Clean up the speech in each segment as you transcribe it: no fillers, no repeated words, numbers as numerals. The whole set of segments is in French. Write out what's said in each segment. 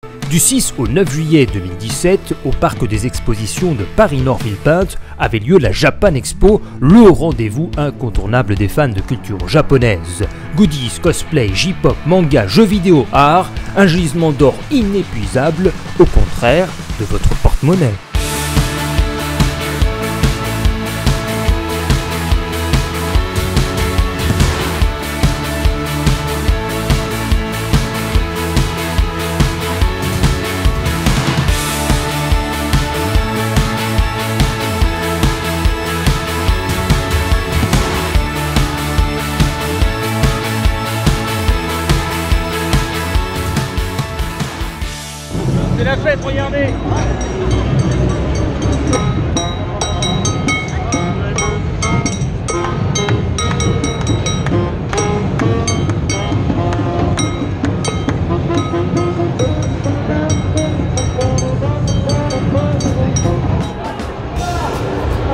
Du 6 au 9 juillet 2017, au parc des expositions de Paris-Nord-Villepinte, avait lieu la Japan Expo, le rendez-vous incontournable des fans de culture japonaise. Goodies, cosplay, J-pop, manga, jeux vidéo, art, un gisement d'or inépuisable, au contraire de votre porte-monnaie. C'est la fête, regardez!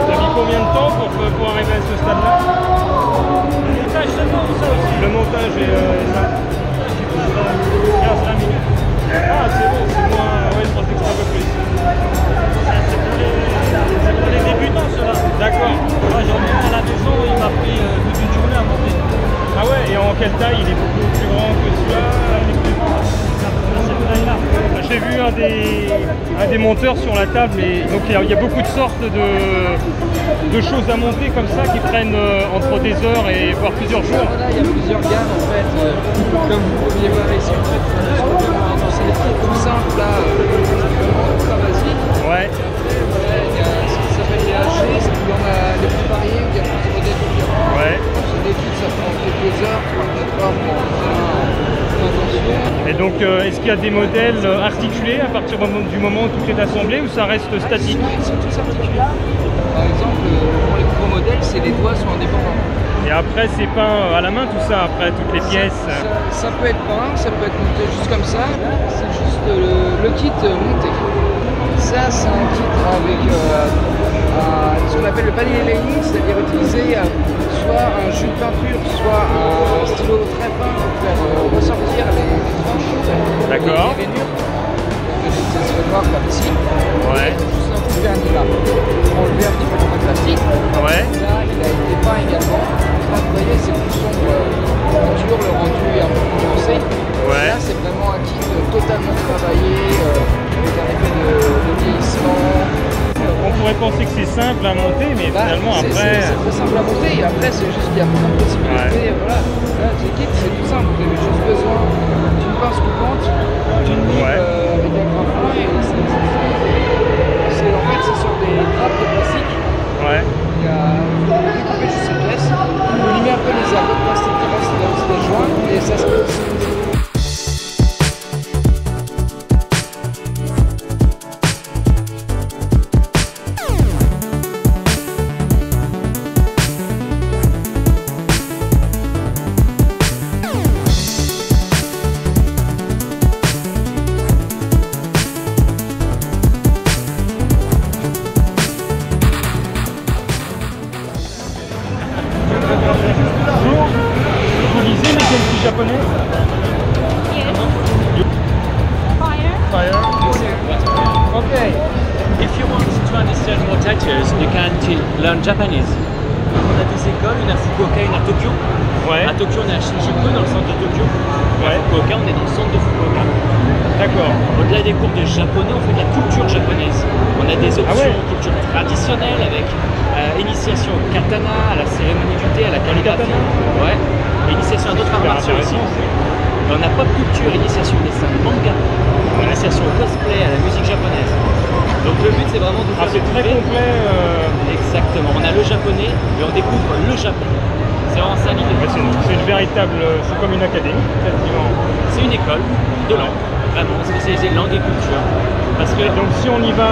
T'as mis combien de temps pour arriver à ce stade-là? Le montage seulement ou ça aussi? Le montage et ça? 15-20 minutes. Ah, c'est bon, c'est moins. Ouais, je pensais que c'était un peu plus. C'est pour les débutants, cela. D'accord. Moi, j'en ai un à la maison, il m'a pris toute une journée à monter. Ah ouais, et en quelle taille? Il est beaucoup plus grand que celui-là? J'ai vu un des monteurs sur la table, et donc il y a beaucoup de sortes de choses à monter comme ça qui prennent entre des heures et voire plusieurs jours. Voilà, il y a plusieurs gammes en fait, comme vous pouviez voir ici en fait. C'est des trucs tout simples là, ultra basique. Ouais. Après, il y a ce qui s'appelle les HG, c'est où on a les plus variés, où il y a plusieurs modèles différents. Ouais. C'est des kits, ça prend quelques heures, 3-4 heures pour en faire attention. Et donc, est-ce qu'il y a des modèles articulés à partir du moment où tout est assemblé ou ça reste statique? Ils sont tous articulés. Par exemple, pour les gros modèles, les doigts sont indépendants. Et après, c'est peint à la main tout ça, après toutes les pièces? Ça peut être peint, ça peut être monté juste comme ça. C'est juste le kit monté. Ça, c'est un kit avec ce qu'on appelle le panier laying, c'est-à-dire utiliser soit un jus de peinture, soit un stylo très fin pour faire ressortir les tranches. D'accord. Les rainures. Ça se fait voir comme ici. Ouais. Juste un coup de vernis là. On le vernis pour le plastique. Ouais. Là, il a été peint également. Là, vous voyez, c'est plus sombre peinture, le rendu est un peu plus foncé. Ouais. Là, c'est vraiment un kit totalement travaillé, avec un effet de vieillissement. On pourrait penser que c'est simple à monter, mais finalement après... C'est très simple à monter, et après c'est juste qu'il y a plein de possibilités. Ouais. Voilà. Là, le kit c'est tout simple, vous avez juste besoin d'une pince coupante, d'une lime avec un grappin, et en fait c'est sur des grappes de plastique. Ouais. Vous découpez juste cette pièce, vous limez un peu les abris de plastique qui restent dans les joints, et ça se peut. Vous lisez les selfies japonais? Yes. Fire. Fire. Okay. If you want to understand more tattoos, you can learn Japanese. On a des écoles, une à Fukuoka, une à Tokyo. Ouais. À Tokyo, on est à Shinjuku, dans le centre de Tokyo. Ouais. À Fukuoka, on est dans le centre de Fukuoka. D'accord. Au-delà des cours de japonais, on fait de la culture japonaise. On a des options culture traditionnelle avec initiation au katana, à la cérémonie du thé, à la calligraphie. Ouais. Initiation à d'autres arts martiaux aussi. On a pop culture, initiation au dessin, manga, initiation au cosplay, à la musique japonaise. Donc le but c'est vraiment de faire c'est très complet. Exactement, on a le japonais et on découvre le Japon. C'est vraiment ça l'idée. C'est une véritable, c'est comme une académie, quasiment. C'est une école de langue, vraiment spécialisée langue et culture. Parce que donc si on y va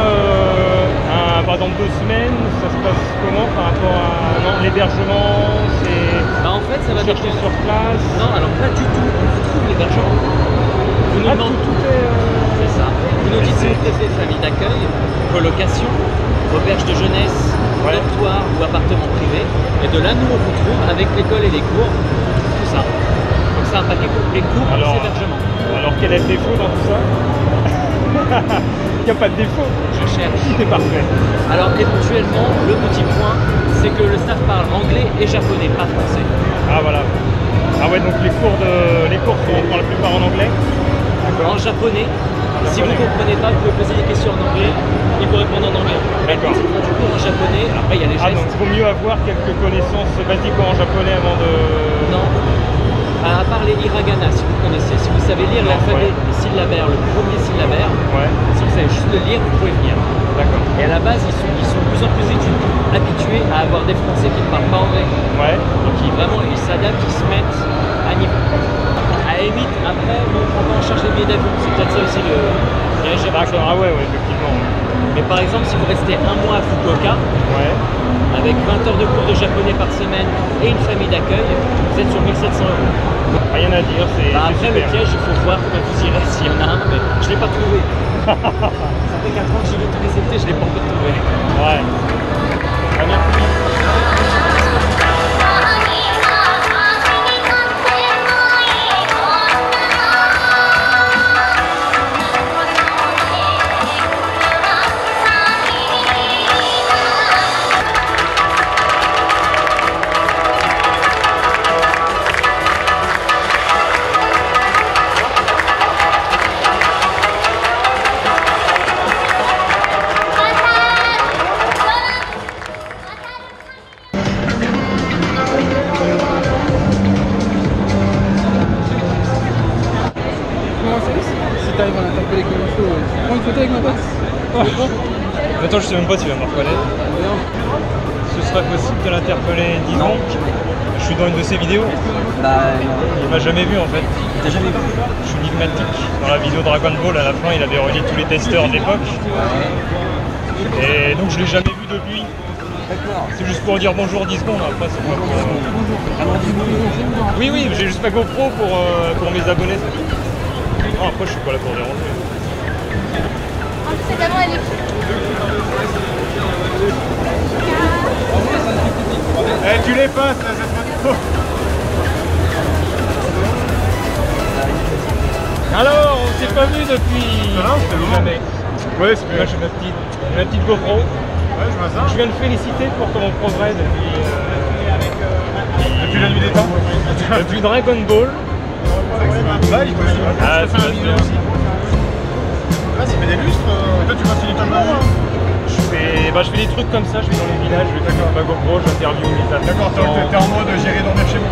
par exemple 2 semaines, ça se passe comment par rapport à l'hébergement? en fait ça va chercher sur place? Non, alors pas du tout, on vous trouve l'hébergement. Vous nous demandez tout est... C'est ça. Vous nous dites si vous préférez famille d'accueil, colocation, auberge de jeunesse, dortoir ou appartement privé. Et de là, nous, on vous trouve avec l'école et les cours, tout ça. Donc c'est un paquet complet cours plus hébergement. Alors quel est le défaut dans tout ça? Il n'y a pas de défaut. Je cherche. Tout est parfait. Alors éventuellement, le petit point, c'est que le staff parle anglais et japonais, pas français. Ah voilà. Ah ouais, donc les cours sont pour la plupart en anglais. En japonais. Si vous ne comprenez pas, vous pouvez poser des questions en anglais, ils vous répondent en anglais. D'accord. Du coup, en japonais, après il y a les gestes. Ah donc il vaut mieux avoir quelques connaissances basiques en japonais avant de... Non. À part les hiragana, si vous connaissez, si vous savez lire l'alphabet syllabaire, le premier syllabaire, si vous savez juste le lire, vous pouvez venir. D'accord. Et à la base, ils sont de plus en plus habitués à avoir des Français qui ne parlent pas anglais. Ouais. Donc ils s'adaptent, ils se mettent à niveau. À la limite, après, on prend pas en charge les billets d'avion. C'est peut-être ça aussi le piège. D'accord, ah ouais, effectivement. Mais par exemple, si vous restez un mois à Fukuoka, avec 20 heures de cours de japonais par semaine et une famille d'accueil, vous êtes sur 1700 €. Rien à dire, c'est après, super. le piège, il faut voir comment vous irez s'il y en a un, mais je ne l'ai pas trouvé. Ça fait 4 ans que j'y vais tous les étés, je ne l'ai pas encore trouvé. Ouais. Ah, merci. Si t'arrives à l'interpeller comme il faut, prends une photo avec ma pote. Attends, je sais même pas si tu vas me reconnaître. Ce serait possible de l'interpeller, dis donc. Je suis dans une de ses vidéos. Bah Il m'a jamais vu en fait. t'as jamais vu? Je suis enigmatique. Dans la vidéo Dragon Ball, à la fin, il avait réuni tous les testeurs de l'époque. Et donc je l'ai jamais vu depuis. D'accord. C'est juste pour dire bonjour 10 secondes, après c'est pas pour... Alors dis-moi, Oui, oui, j'ai juste ma GoPro pour mes abonnés. Non, après je suis pas là pour déranger. C'est d'abord elle est... Eh, tu les passes là, ça serait trop. Alors, on s'est pas vu depuis... jamais. Ouais, c'est bien. J'ai ma petite GoPro. Ouais, je vois ça. Je viens de féliciter pour ton progrès depuis la nuit des temps. Depuis Dragon Ball. Ah, ça passe bien. Ah, ça fait des lustres. Toi, tu continues ton moment. Je fais des trucs comme ça, je vais dans les villages, je vais faire ma GoPro, j'interview les habitants. D'accord, t'es en mode j'irai dormir chez vous.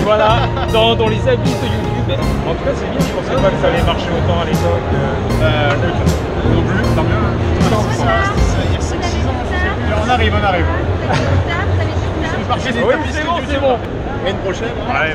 Voilà, dans les abus de YouTube. En tout cas, c'est bien, je pensais pas que ça allait marcher autant à l'époque. Écoute, non plus, tant mieux. Il y a 5-6 ans, je sais plus. On arrive. Oui, c'est bon. L'année prochaine. Ouais.